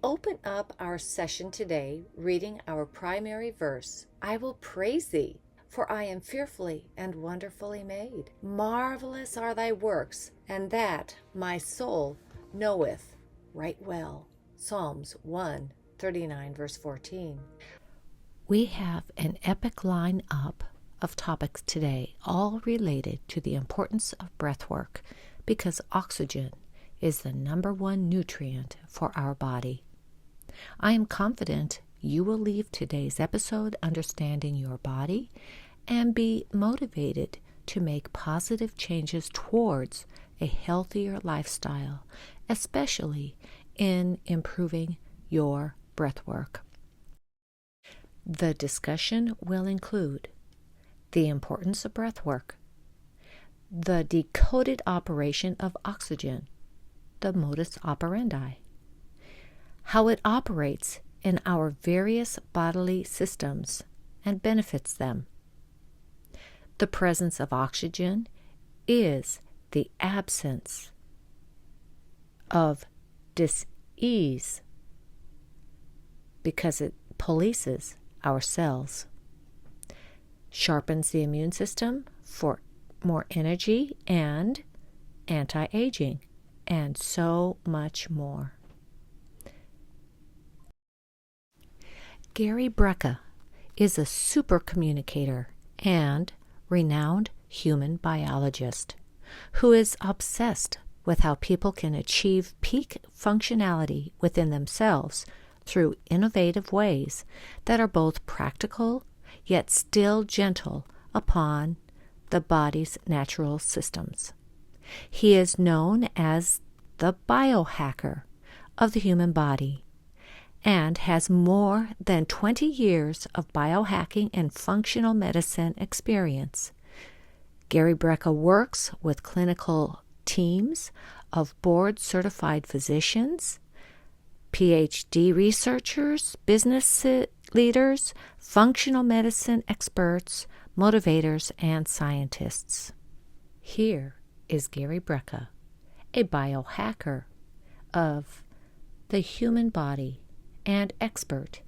We open up our session today reading our primary verse, I will praise thee, for I am fearfully and wonderfully made. Marvelous are thy works, and that my soul knoweth right well. Psalms 139, verse 14. We have an epic line-up of topics today, all related to the importance of breath work, because oxygen is the number one nutrient for our body. I am confident you will leave today's episode understanding your body and be motivated to make positive changes towards a healthier lifestyle, especially in improving your breath work. The discussion will include the importance of breath work, the decoded operation of oxygen, the modus operandi, how it operates in our various bodily systems and benefits them. The presence of oxygen is the absence of dis-ease because it polices our cells, sharpens the immune system for more energy and anti-aging, and so much more. Gary Brecka is a super communicator and renowned human biologist who is obsessed with how people can achieve peak functionality within themselves through innovative ways that are both practical yet still gentle upon the body's natural systems. He is known as the biohacker of the human body and has more than 20 years of biohacking and functional medicine experience. Gary Brecka works with clinical teams of board-certified physicians, PhD researchers, business leaders, functional medicine experts, motivators, and scientists. Here is Gary Brecka, a biohacker of the human body and expert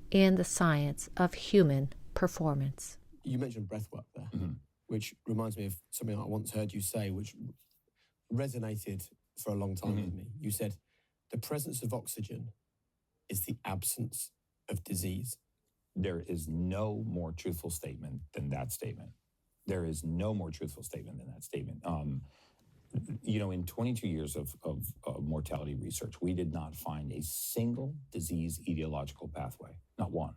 in the science of human performance. You mentioned breath work there, which reminds me of something I once heard you say, which resonated for a long time with me. You said, the presence of oxygen is the absence of disease. There is no more truthful statement than that statement. There is no more truthful statement than that statement. In 22 years of mortality research, we did not find a single disease etiological pathway, not one,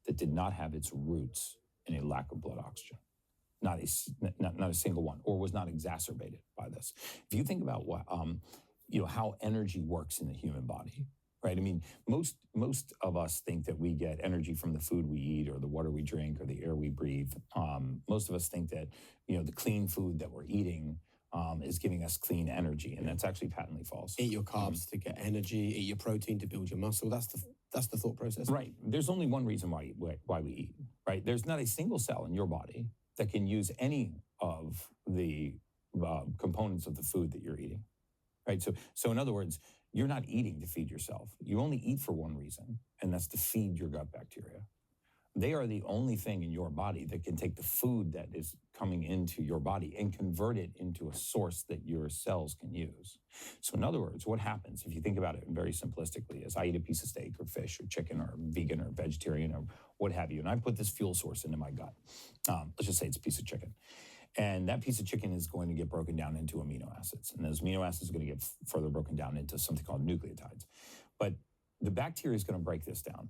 that did not have its roots in a lack of blood oxygen. Not a single one, or was not exacerbated by this. If you think about what, how energy works in the human body, right? I mean, most of us think that we get energy from the food we eat or the water we drink or the air we breathe. Most of us think that, the clean food that we're eating is giving us clean energy, and that's actually patently false. Eat your carbs to get energy, eat your protein to build your muscle. That's the thought process. Right. There's only one reason why we eat, right? There's not a single cell in your body that can use any of the components of the food that you're eating, right? So in other words, you're not eating to feed yourself. You only eat for one reason, and that's to feed your gut bacteria. They are the only thing in your body that can take the food that is coming into your body and convert it into a source that your cells can use. So in other words, what happens, if you think about it very simplistically, is I eat a piece of steak or fish or chicken or vegan or vegetarian or what have you, and I put this fuel source into my gut. Let's just say it's a piece of chicken. And that piece of chicken is going to get broken down into amino acids. And those amino acids are going to get further broken down into something called nucleotides. But the bacteria is going to break this down.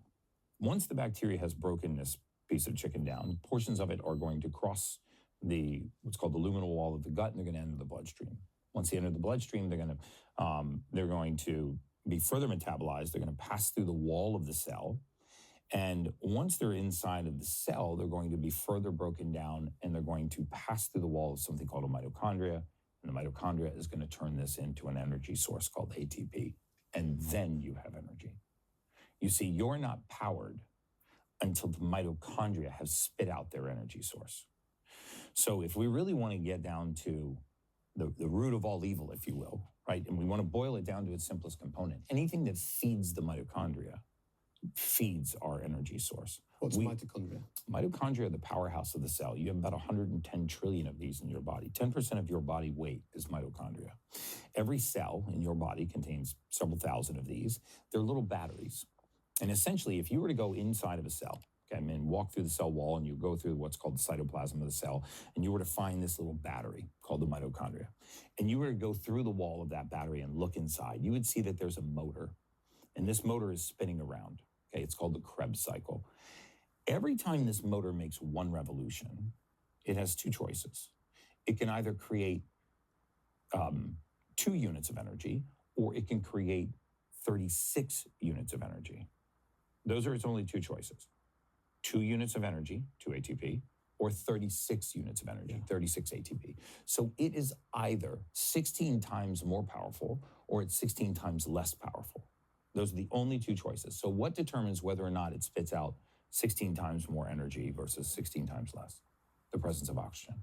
Once the bacteria has broken this piece of chicken down, portions of it are going to cross what's called the luminal wall of the gut, and they're going to enter the bloodstream. Once they enter the bloodstream, they're going to be further metabolized. They're going to pass through the wall of the cell. And once they're inside of the cell, they're going to be further broken down, and they're going to pass through the wall of something called a mitochondria. And the mitochondria is going to turn this into an energy source called ATP. And then you have energy. You see, you're not powered until the mitochondria have spit out their energy source. So if we really want to get down to the root of all evil, if you will, right? And we want to boil it down to its simplest component. Anything that feeds the mitochondria feeds our energy source. What's mitochondria? Mitochondria are the powerhouse of the cell. You have about 110 trillion of these in your body. 10% of your body weight is mitochondria. Every cell in your body contains several thousand of these. They're little batteries. And essentially, if you were to go inside of a cell, okay, and walk through the cell wall, and you go through what's called the cytoplasm of the cell, and you were to find this little battery called the mitochondria, and you were to go through the wall of that battery and look inside, you would see that there's a motor, and this motor is spinning around. Okay, it's called the Krebs cycle. Every time this motor makes one revolution, it has two choices. It can either create 2 units of energy, or it can create 36 units of energy. Those are its only two choices. 2 units of energy, 2 ATP, or 36 units of energy, 36 ATP. So it is either 16 times more powerful or it's 16 times less powerful. Those are the only two choices. So what determines whether or not it spits out 16 times more energy versus 16 times less? The presence of oxygen.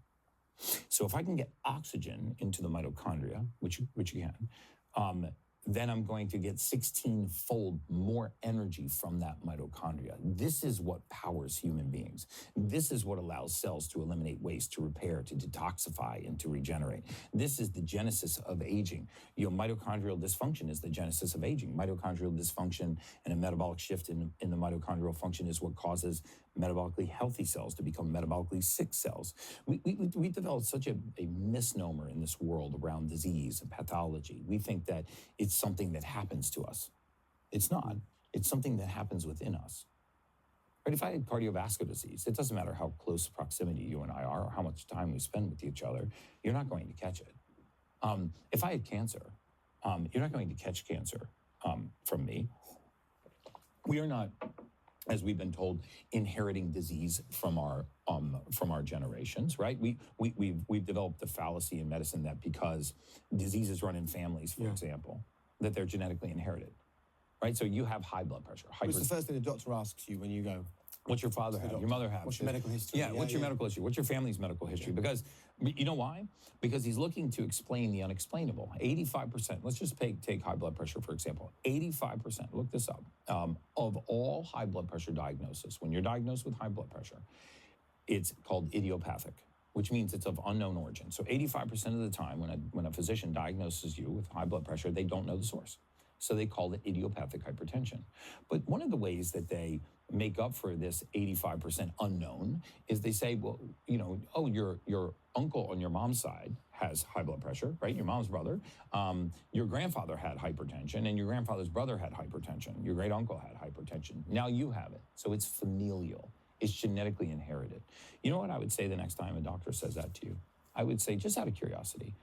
So if I can get oxygen into the mitochondria, which you can, then I'm going to get 16-fold more energy from that mitochondria. This is what powers human beings. This is what allows cells to eliminate waste, to repair, to detoxify, and to regenerate. This is the genesis of aging. Mitochondrial dysfunction is the genesis of aging. Mitochondrial dysfunction and a metabolic shift in the mitochondrial function is what causes metabolically healthy cells to become metabolically sick cells. We developed such a misnomer in this world around disease and pathology. We think that it's something that happens to us. It's not. It's something that happens within us. Right? If I had cardiovascular disease, it doesn't matter how close proximity you and I are or how much time we spend with each other, you're not going to catch it. If I had cancer, you're not going to catch cancer from me. We are not, as we've been told, inheriting disease from our generations, right? We've developed the fallacy in medicine that because diseases run in families, for example, that they're genetically inherited, right? So you have high blood pressure. What's the first thing the doctor asks you when you go? What's your father have? Your mother have? What's your medical history? Yeah, what's your medical history? What's your family's medical history? Because, you know why? Because he's looking to explain the unexplainable. 85%, let's just take high blood pressure, for example. 85%, look this up, of all high blood pressure diagnosis, when you're diagnosed with high blood pressure, it's called idiopathic, which means it's of unknown origin. So 85% of the time when a physician diagnoses you with high blood pressure, they don't know the source. So they call it idiopathic hypertension. But one of the ways that they make up for this 85% unknown is they say, well, your uncle on your mom's side has high blood pressure, right? Your mom's brother. Your grandfather had hypertension, and your grandfather's brother had hypertension. Your great uncle had hypertension. Now you have it. So it's familial. It's genetically inherited. You know what I would say the next time a doctor says that to you? I would say, just out of curiosity,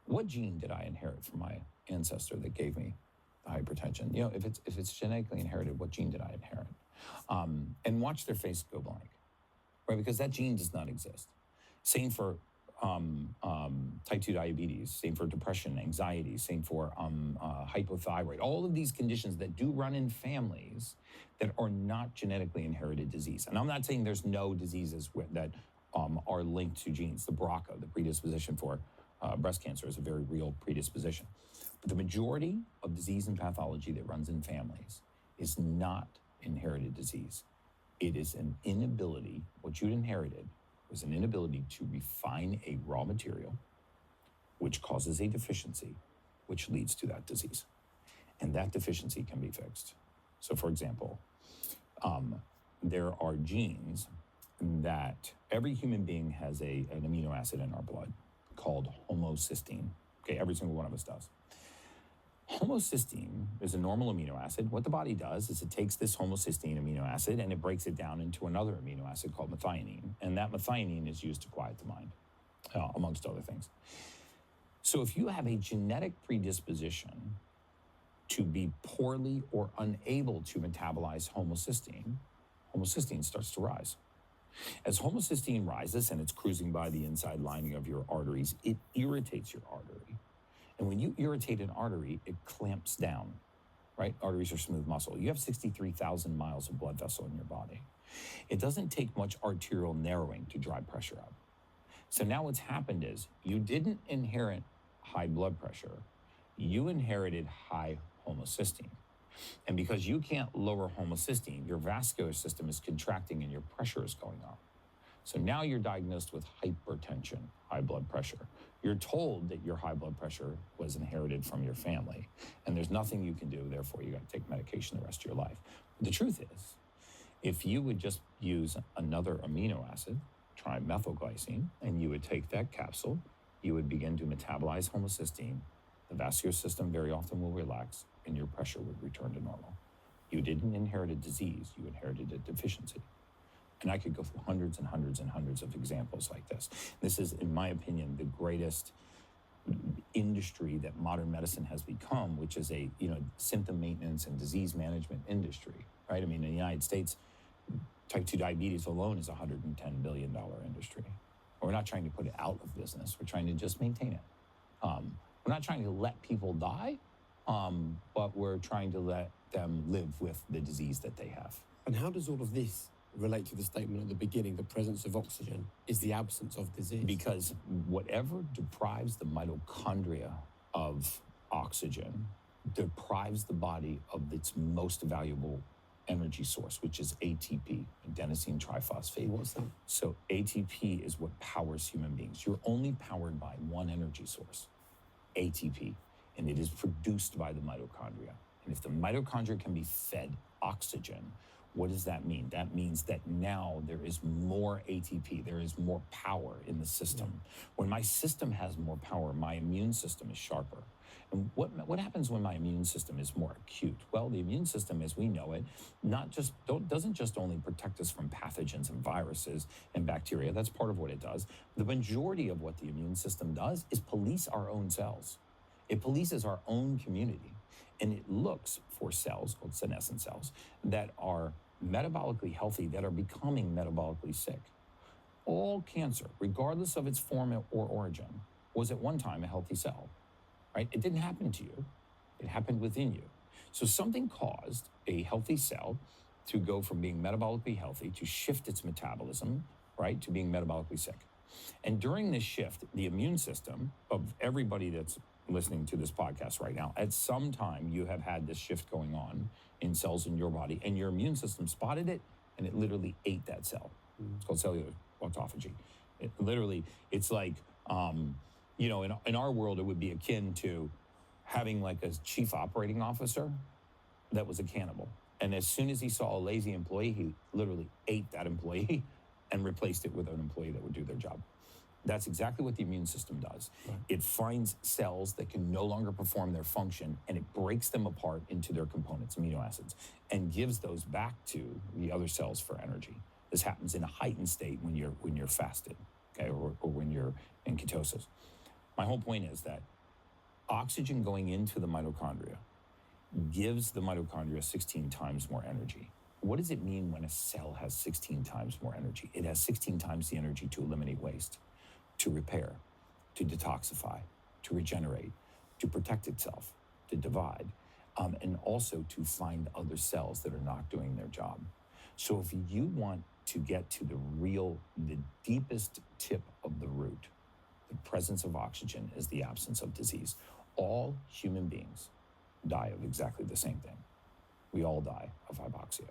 what gene did I inherit from my ancestor that gave me the hypertension? If it's genetically inherited, what gene did I inherit? And watch their face go blank, right? Because that gene does not exist. Same for type 2 diabetes, same for depression, anxiety, same for hypothyroid. All of these conditions that do run in families that are not genetically inherited disease. And I'm not saying there's no diseases that are linked to genes. The Brecka, the predisposition for breast cancer, is a very real predisposition. But the majority of disease and pathology that runs in families is not inherited disease. It is an inability, what you'd inherited was an inability to refine a raw material, which causes a deficiency, which leads to that disease. And that deficiency can be fixed. So for example, there are genes that every human being has an amino acid in our blood called homocysteine. Okay, every single one of us does. Homocysteine is a normal amino acid. What the body does is it takes this homocysteine amino acid and it breaks it down into another amino acid called methionine. And that methionine is used to quiet the mind, amongst other things. So if you have a genetic predisposition to be poorly or unable to metabolize homocysteine, homocysteine starts to rise. As homocysteine rises and it's cruising by the inside lining of your arteries, it irritates your artery. And when you irritate an artery, it clamps down, right? Arteries are smooth muscle. You have 63,000 miles of blood vessel in your body. It doesn't take much arterial narrowing to drive pressure up. So now what's happened is you didn't inherit high blood pressure. You inherited high homocysteine. And because you can't lower homocysteine, your vascular system is contracting and your pressure is going up. So now you're diagnosed with hypertension, high blood pressure. You're told that your high blood pressure was inherited from your family, and there's nothing you can do, therefore you got to take medication the rest of your life. But the truth is, if you would just use another amino acid, trimethylglycine, and you would take that capsule, you would begin to metabolize homocysteine. The vascular system very often will relax, and your pressure would return to normal. You didn't inherit a disease, you inherited a deficiency. And I could go through hundreds and hundreds and hundreds of examples like this. This is, in my opinion, the greatest industry that modern medicine has become, which is a symptom maintenance and disease management industry, right? I mean, in the United States, type 2 diabetes alone is a $110 billion industry. We're not trying to put it out of business. We're trying to just maintain it. We're not trying to let people die, but we're trying to let them live with the disease that they have. And how does all of this relate to the statement at the beginning, the presence of oxygen is the absence of disease? Because whatever deprives the mitochondria of oxygen deprives the body of its most valuable energy source, which is ATP, adenosine triphosphate. What's that? So ATP is what powers human beings. You're only powered by one energy source, ATP, and it is produced by the mitochondria. And if the mitochondria can be fed oxygen, what does that mean? That means that now there is more ATP, there is more power in the system. When my system has more power, my immune system is sharper. And what happens when my immune system is more acute? Well, the immune system, as we know it, doesn't just only protect us from pathogens and viruses and bacteria. That's part of what it does. The majority of what the immune system does is police our own cells. It polices our own community, and it looks for cells, called senescent cells, that are metabolically healthy, that are becoming metabolically sick. All cancer, regardless of its form or origin, was at one time a healthy cell, right? It didn't happen to you. It happened within you. So something caused a healthy cell to go from being metabolically healthy to shift its metabolism, right, to being metabolically sick. And during this shift, the immune system of everybody that's listening to this podcast right now, at some time you have had this shift going on in cells in your body, and your immune system spotted it, and it literally ate that cell. It's called cellular autophagy. It's like, in our world, it would be akin to having like a chief operating officer that was a cannibal. And as soon as he saw a lazy employee, he literally ate that employee and replaced it with an employee that would do their job. That's exactly what the immune system does. Right. It finds cells that can no longer perform their function, and it breaks them apart into their components, amino acids, and gives those back to the other cells for energy. This happens in a heightened state when you're fasted, okay, or when you're in ketosis. My whole point is that oxygen going into the mitochondria gives the mitochondria 16 times more energy. What does it mean when a cell has 16 times more energy? It has 16 times the energy to eliminate waste, to repair, to detoxify, to regenerate, to protect itself, to divide, and also to find other cells that are not doing their job. So if you want to get to the deepest tip of the root, the presence of oxygen is the absence of disease. All human beings die of exactly the same thing. We all die of hypoxia.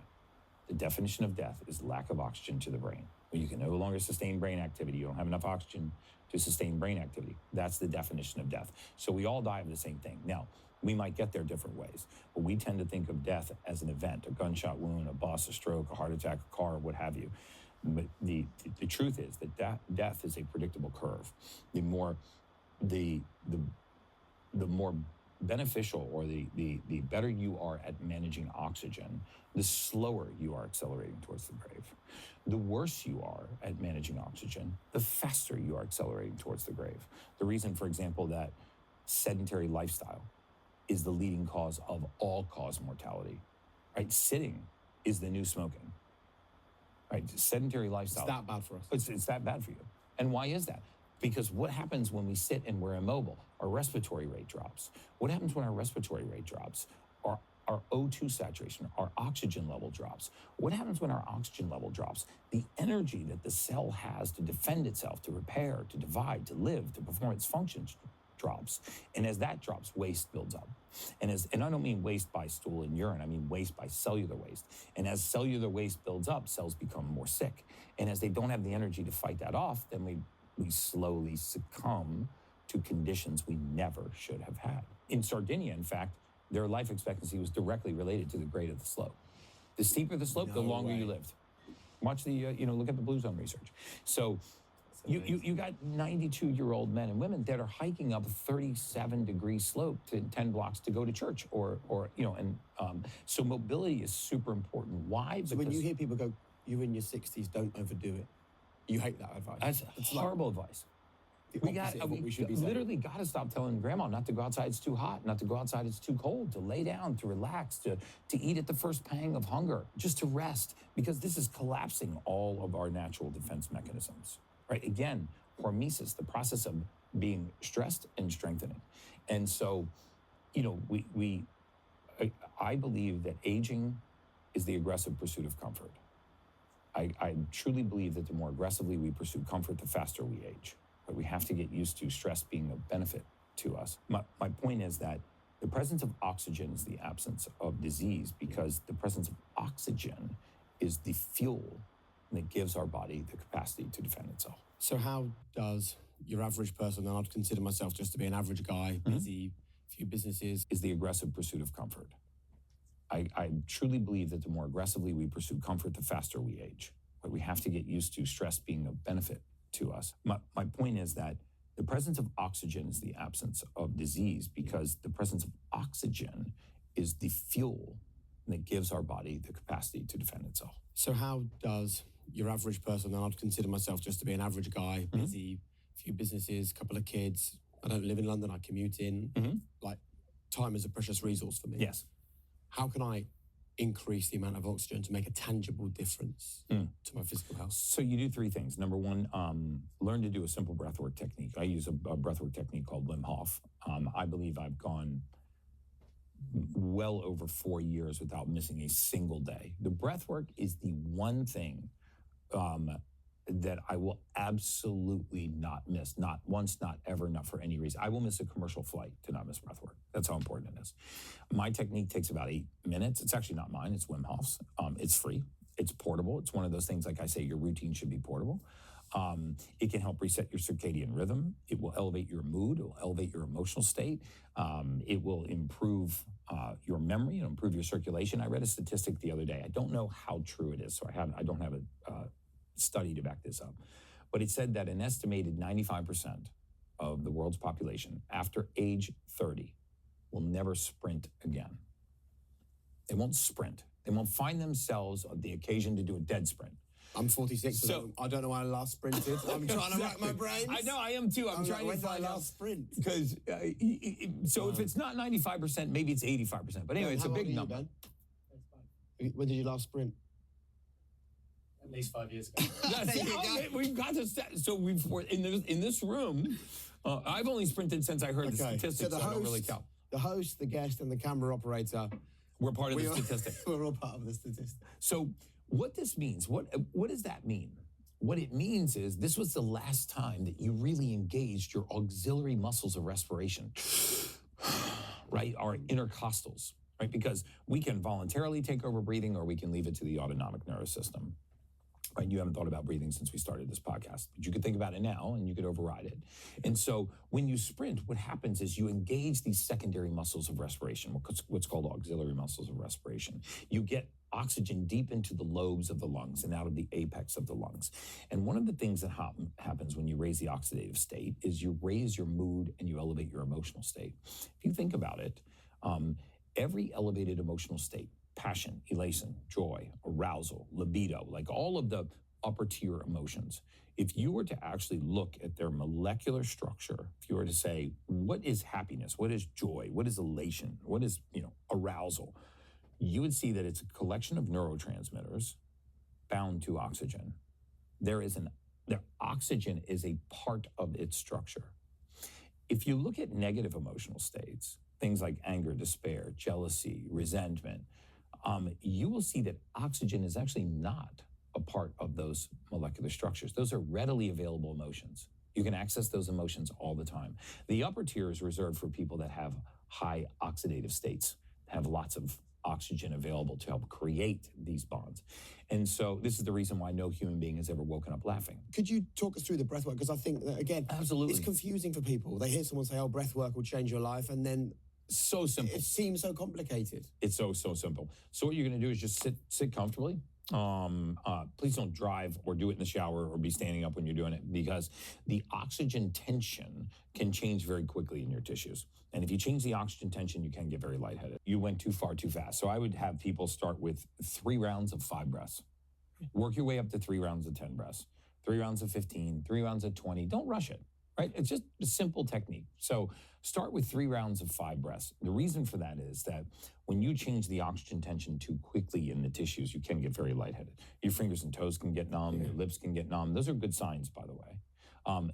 The definition of death is lack of oxygen to the brain. When you can no longer sustain brain activity, you don't have enough oxygen to sustain brain activity. That's the definition of death. So we all die of the same thing. Now, we might get there different ways, but we tend to think of death as an event, a gunshot wound, a bus, a stroke, a heart attack, a car, what have you. But the truth is that death is a predictable curve. The more beneficial, or the better you are at managing oxygen, the slower you are accelerating towards the grave. The worse you are at managing oxygen, the faster you are accelerating towards the grave. The reason, for example, that sedentary lifestyle is the leading cause of all-cause mortality, right? Sitting is the new smoking, right? Sedentary lifestyle. It's that bad for us. It's that bad for you. And why is that? Because what happens when we sit and we're immobile? Our respiratory rate drops. What happens when our respiratory rate drops? Our O2 saturation, our oxygen level drops. What happens when our oxygen level drops? The energy that the cell has to defend itself, to repair, to divide, to live, to perform its functions drops. And as that drops, waste builds up. And I don't mean waste by stool and urine, I mean waste by cellular waste. And as cellular waste builds up, cells become more sick. And as they don't have the energy to fight that off, then we slowly succumb to conditions we never should have had. In Sardinia, in fact, their life expectancy was directly related to the grade of the slope. The steeper the slope, the longer you lived. Watch the, look at the Blue Zone research. So you got 92-year-old men and women that are hiking up a 37-degree slope to 10 blocks to go to church, so mobility is super important. Why? So when you hear people go, "You're in your 60s, don't overdo it," you hate that advice. That's horrible advice. We literally got to stop telling grandma not to go outside, it's too hot, not to go outside, it's too cold, to lay down, to relax, to eat at the first pang of hunger, just to rest, because this is collapsing all of our natural defense mechanisms, right? Again, hormesis, the process of being stressed and strengthening. And so, I believe that aging is the aggressive pursuit of comfort. I truly believe that the more aggressively we pursue comfort, the faster we age. But we have to get used to stress being a benefit to us. My point is that the presence of oxygen is the absence of disease, because the presence of oxygen is the fuel that gives our body the capacity to defend itself. So how does your average person, and I'd consider myself just to be an average guy, busy, few businesses, is the aggressive pursuit of comfort. I truly believe that the more aggressively we pursue comfort, the faster we age. But we have to get used to stress being a benefit to us. My point is that the presence of oxygen is the absence of disease, because the presence of oxygen is the fuel that gives our body the capacity to defend itself. So how does your average person, and I'd consider myself just to be an average guy, busy, few businesses, couple of kids, I don't live in London, I commute in, like time is a precious resource for me. Yes. How can I increase the amount of oxygen to make a tangible difference to my physical health? So you do three things. Number one, learn to do a simple breathwork technique. I use a breathwork technique called Wim Hof. I believe I've gone well over 4 years without missing a single day. The breathwork is the one thing that I will absolutely not miss. Not once, not ever, not for any reason. I will miss a commercial flight to not miss breathwork. That's how important it is. My technique takes about 8 minutes. It's actually not mine. It's Wim Hof's. It's free. It's portable. It's one of those things, like I say, your routine should be portable. It can help reset your circadian rhythm. It will elevate your mood. It will elevate your emotional state. It will improve your memory and improve your circulation. I read a statistic the other day. I don't know how true it is, so I don't have a study to back this up. But it said that an estimated 95% of the world's population after age 30 will never sprint again. They won't sprint. They won't find themselves on the occasion to do a dead sprint. I'm 46, so I don't know when I last sprinted. I'm trying to rack my brains. I know, I am too. I'm trying to find out. Last sprint. Because, if it's not 95%, maybe it's 85%. But anyway, it's a big number. When did you last sprint? At least 5 years ago. We've got to so we've in this room. I've only sprinted since I heard the statistics. So I don't really count. The host, the guest, and the camera operator. We're part of the statistic. We're all part of the statistic. So what this means? What does that mean? What it means is this was the last time that you really engaged your auxiliary muscles of respiration, right? Our intercostals, right? Because we can voluntarily take over breathing, or we can leave it to the autonomic nervous system. Right? You haven't thought about breathing since we started this podcast, but you could think about it now and you could override it. And so when you sprint, what happens is you engage these secondary muscles of respiration, what's called auxiliary muscles of respiration. You get oxygen deep into the lobes of the lungs and out of the apex of the lungs. And one of the things that happens when you raise the oxidative state is you raise your mood and you elevate your emotional state. If you think about it, every elevated emotional state, passion, elation, joy, arousal, libido, like all of the upper tier emotions, if you were to actually look at their molecular structure, if you were to say, what is happiness? What is joy? What is elation? What is, arousal? You would see that it's a collection of neurotransmitters bound to oxygen. The oxygen is a part of its structure. If you look at negative emotional states, things like anger, despair, jealousy, resentment, you will see that oxygen is actually not a part of those molecular structures. Those are readily available emotions. You can access those emotions all the time. The upper tier is reserved for people that have high oxidative states, have lots of oxygen available to help create these bonds. And so this is the reason why no human being has ever woken up laughing. Could you talk us through the breath work? Because I think that, again, Absolutely. it's confusing for people. They hear someone say, oh, breath work will change your life, and then So simple. it seems so complicated. It's so simple. So what you're going to do is just sit comfortably. Please don't drive or do it in the shower or be standing up when you're doing it, because the oxygen tension can change very quickly in your tissues. And if you change the oxygen tension, you can get very lightheaded. You went too far too fast. So I would have people start with 3 rounds of 5 breaths. Work your way up to 3 rounds of 10 breaths, 3 rounds of 15, 3 rounds of 20. Don't rush it, right? It's just a simple technique. So start with 3 rounds of 5 breaths. The reason for that is that when you change the oxygen tension too quickly in the tissues, you can get very lightheaded. Your fingers and toes can get numb, your lips can get numb. Those are good signs, by the way.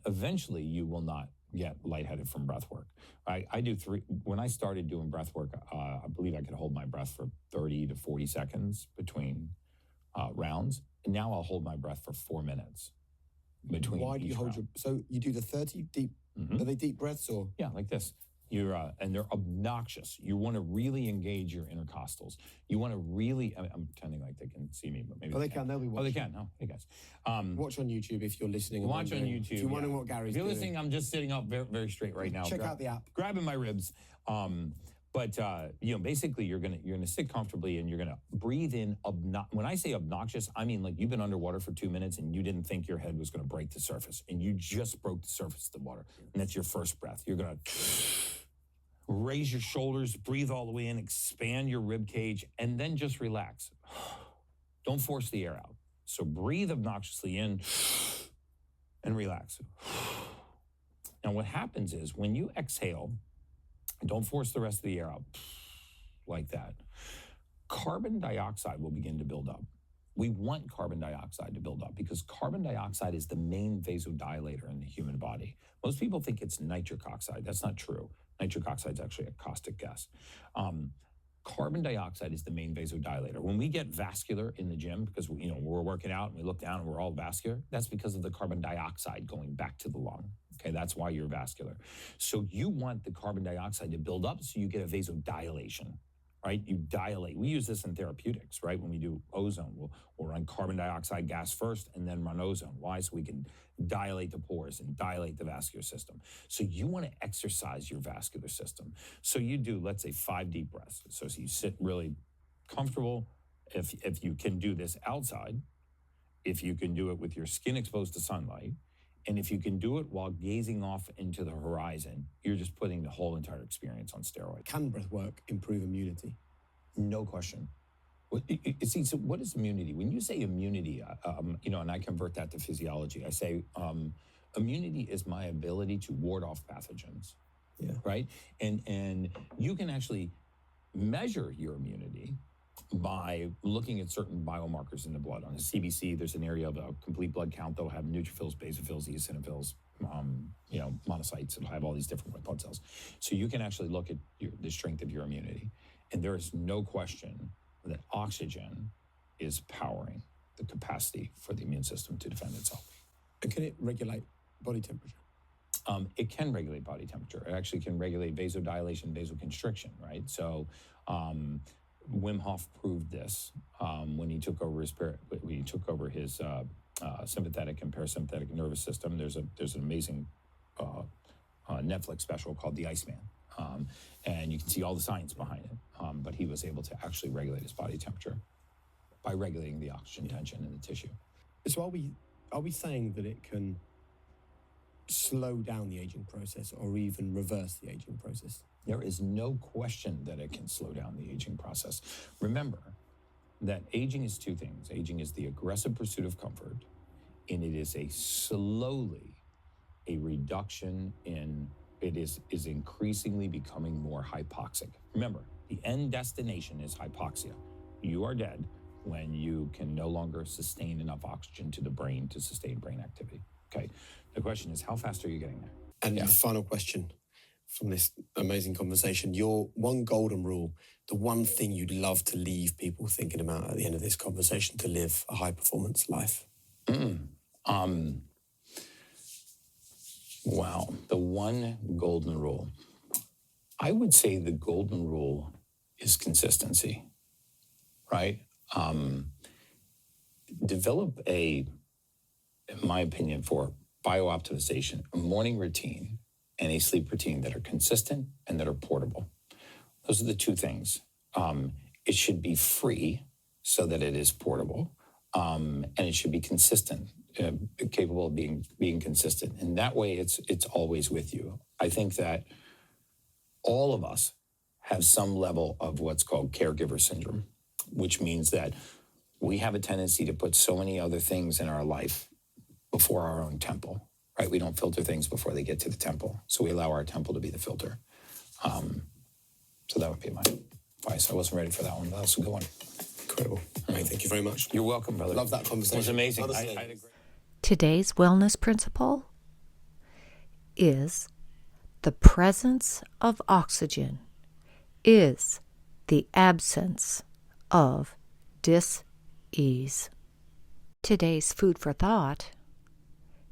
Eventually, you will not get lightheaded from breath work. I do 3. When I started doing breath work, I believe I could hold my breath for 30 to 40 seconds between rounds. And now I'll hold my breath for 4 minutes between. Why do you hold round. so you do the 30 deep, are they deep breaths or? Yeah, like this. You're and they're obnoxious. You want to really engage your intercostals. You want to really. I'm pretending like they can see me, but maybe They can. They'll be watching. Oh, they can. Oh, hey guys. Watch on YouTube if you're listening. and Watch on wondering- YouTube. If you're wondering yeah. what Gary's If you're doing, listening, I'm just sitting up very, very straight right now. check out the app. Grabbing my ribs. Basically, you're gonna sit comfortably and you're gonna breathe in. When I say obnoxious, I mean like you've been underwater for 2 minutes and you didn't think your head was gonna break the surface, and you just broke the surface of the water, and that's your first breath. You're gonna raise your shoulders, breathe all the way in, expand your rib cage, and then just relax. Don't force the air out. So breathe obnoxiously in and relax. Now, what happens is when you exhale, don't force the rest of the air out like that, carbon dioxide will begin to build up. We want carbon dioxide to build up because carbon dioxide is the main vasodilator in the human body. Most people think it's nitric oxide. That's not true. Nitric oxide is actually a caustic gas. Carbon dioxide is the main vasodilator. When we get vascular in the gym, because we're working out and we look down and we're all vascular, that's because of the carbon dioxide going back to the lung. Okay, that's why you're vascular. So you want the carbon dioxide to build up so you get a vasodilation, right? You dilate. We use this in therapeutics, right? When we do ozone, we'll run carbon dioxide gas first and then run ozone. Why? So we can dilate the pores and dilate the vascular system. So you want to exercise your vascular system. So you do, let's say, 5 deep breaths. So you sit really comfortable. If you can do this outside, if you can do it with your skin exposed to sunlight, and if you can do it while gazing off into the horizon, you're just putting the whole entire experience on steroids. Can breath work improve immunity? No question. See, so what is immunity? When you say immunity, and I convert that to physiology, I say immunity is my ability to ward off pathogens. Yeah. Right? And you can actually measure your immunity by looking at certain biomarkers in the blood. On the CBC, there's an area of a complete blood count that'll have neutrophils, basophils, eosinophils, monocytes. It'll have all these different white blood cells. So you can actually look at the strength of your immunity. And there is no question that oxygen is powering the capacity for the immune system to defend itself. And can it regulate body temperature? It can regulate body temperature. It actually can regulate vasodilation, vasoconstriction, right? So Wim Hof proved this when he took over his sympathetic and parasympathetic nervous system. There's an amazing Netflix special called The Iceman, and you can see all the science behind it. But he was able to actually regulate his body temperature by regulating the oxygen tension in the tissue. So are we saying that it can slow down the aging process or even reverse the aging process? There is no question that it can slow down the aging process. Remember that aging is 2 things. Aging is the aggressive pursuit of comfort, and it is a reduction in, it is increasingly becoming more hypoxic. Remember, the end destination is hypoxia. You are dead when you can no longer sustain enough oxygen to the brain to sustain brain activity. Okay. The question is, how fast are you getting there? And the final question from this amazing conversation, your one golden rule, the one thing you'd love to leave people thinking about at the end of this conversation to live a high performance life. Wow, the one golden rule. I would say the golden rule is consistency, right? Develop in my opinion, for biooptimization, a morning routine and a sleep routine that are consistent and that are portable. Those are the two things. It should be free so that it is portable, and it should be consistent, capable of being consistent. And that way, it's always with you. I think that all of us have some level of what's called caregiver syndrome, which means that we have a tendency to put so many other things in our life before our own temple, right? We don't filter things before they get to the temple. So we allow our temple to be the filter. So that would be my advice. I wasn't ready for that one, but that's a good one. Incredible. Mate, thank you very much. You're welcome, brother. Love that conversation. It was amazing. Honestly. I had a great... Today's wellness principle is the presence of oxygen is the absence of dis-ease. Today's food for thought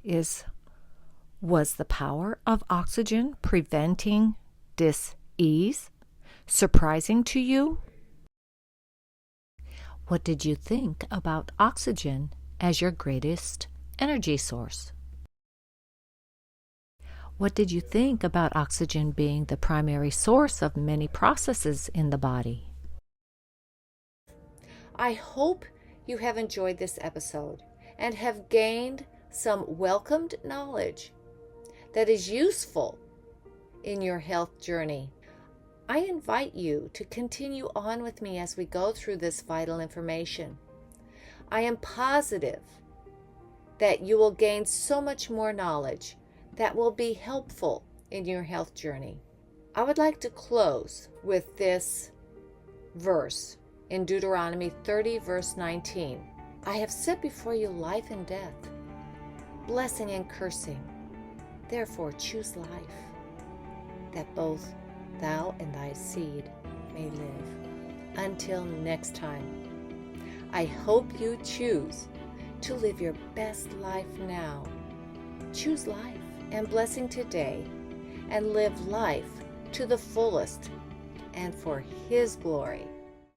is, was the power of oxygen preventing dis-ease surprising to you? What did you think about oxygen as your greatest energy source? What did you think about oxygen being the primary source of many processes in the body? I hope you have enjoyed this episode and have gained some welcomed knowledge that is useful in your health journey. I invite you to continue on with me as we go through this vital information. I am positive that you will gain so much more knowledge that will be helpful in your health journey. I would like to close with this verse in Deuteronomy 30, verse 19. I have set before you life and death, blessing and cursing. Therefore choose life, that both thou and thy seed may live. Until next time, I hope you choose to live your best life now. Choose life and blessing today, and live life to the fullest and for His glory.